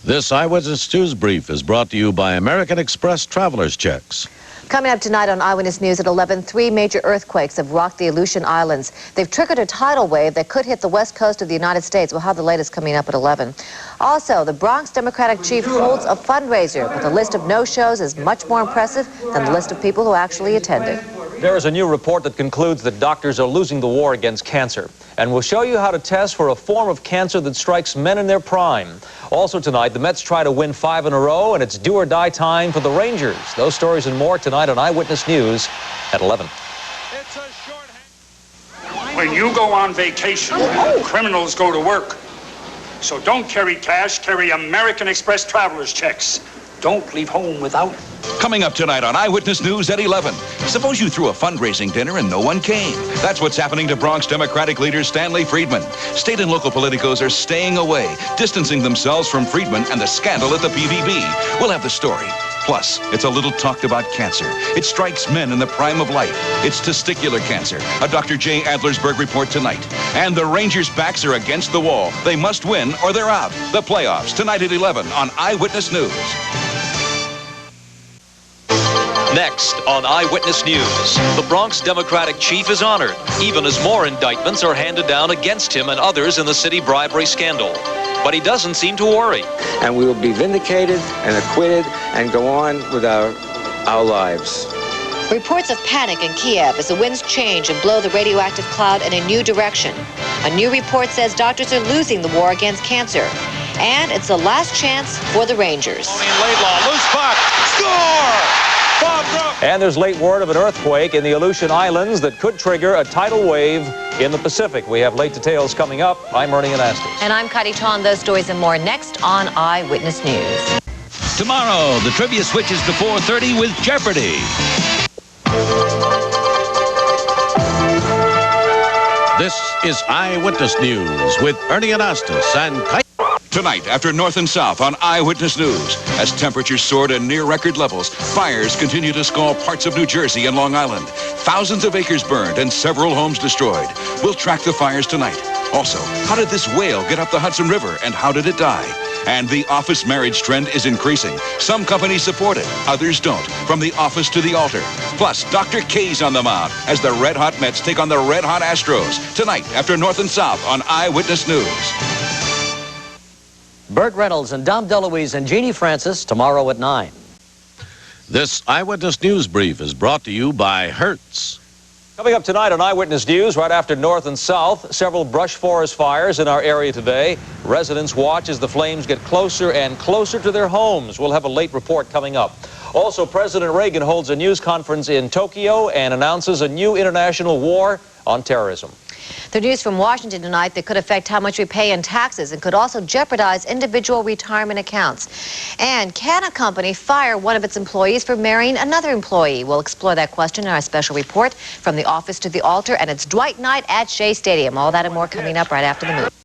This Eyewitness News Brief is brought to you by American Express Traveler's Checks. Coming up tonight on Eyewitness News at 11, 3 major earthquakes have rocked the Aleutian Islands. They've triggered a tidal wave that could hit the west coast of the United States. We'll have the latest coming up at 11. Also, the Bronx Democratic chief holds a fundraiser, but the list of no-shows is much more impressive than the list of people who actually attended. There is a new report that concludes that doctors are losing the war against cancer. And we'll show you how to test for a form of cancer that strikes men in their prime. Also tonight, the Mets try to win 5 in a row, and it's do-or-die time for the Rangers. Those stories and more tonight on Eyewitness News at 11. When you go on vacation, criminals go to work. So don't carry cash, carry American Express Traveler's Checks. Don't leave home without. Coming up tonight on Eyewitness News at 11. Suppose you threw a fundraising dinner and no one came. That's what's happening to Bronx Democratic leader Stanley Friedman. State and local politicos are staying away, distancing themselves from Friedman and the scandal at the PVB. We'll have the story. Plus, it's a little talked about cancer. It strikes men in the prime of life. It's testicular cancer. A Dr. J. Adlersberg report tonight. And the Rangers' backs are against the wall. They must win or they're out. The playoffs tonight at 11 on Eyewitness News. Next on Eyewitness News, the Bronx Democratic chief is honored, even as more indictments are handed down against him and others in the city bribery scandal. But he doesn't seem to worry. And we will be vindicated and acquitted and go on with our lives. Reports of panic in Kiev as the winds change and blow the radioactive cloud in a new direction. A new report says doctors are losing the war against cancer. And it's the last chance for the Rangers. Laidlaw, loose puck, score! And there's late word of an earthquake in the Aleutian Islands that could trigger a tidal wave in the Pacific. We have late details coming up. I'm Ernie Anastas. And I'm Kati Chon. Those stories and more next on Eyewitness News. Tomorrow, the trivia switches to 4:30 with Jeopardy! This is Eyewitness News with Ernie Anastas and Kite. Tonight, after North and South on Eyewitness News, as temperatures soar to near record levels, fires continue to scald parts of New Jersey and Long Island. Thousands of acres burned and several homes destroyed. We'll track the fires tonight. Also, how did this whale get up the Hudson River and how did it die? And the office marriage trend is increasing. Some companies support it, others don't. From the office to the altar. Plus, Dr. K's on the mound as the red-hot Mets take on the red-hot Astros. Tonight, after North and South on Eyewitness News. Burt Reynolds and Dom DeLuise and Jeannie Francis tomorrow at 9. This Eyewitness News Brief is brought to you by Hertz. Coming up tonight on Eyewitness News, right after North and South, several brush forest fires in our area today. Residents watch as the flames get closer and closer to their homes. We'll have a late report coming up. Also, President Reagan holds a news conference in Tokyo and announces a new international war on terrorism. The news from Washington tonight that could affect how much we pay in taxes and could also jeopardize individual retirement accounts. And can a company fire one of its employees for marrying another employee? We'll explore that question in our special report from the office to the altar, and it's Dwight Night at Shea Stadium. All that and more coming up right after the news.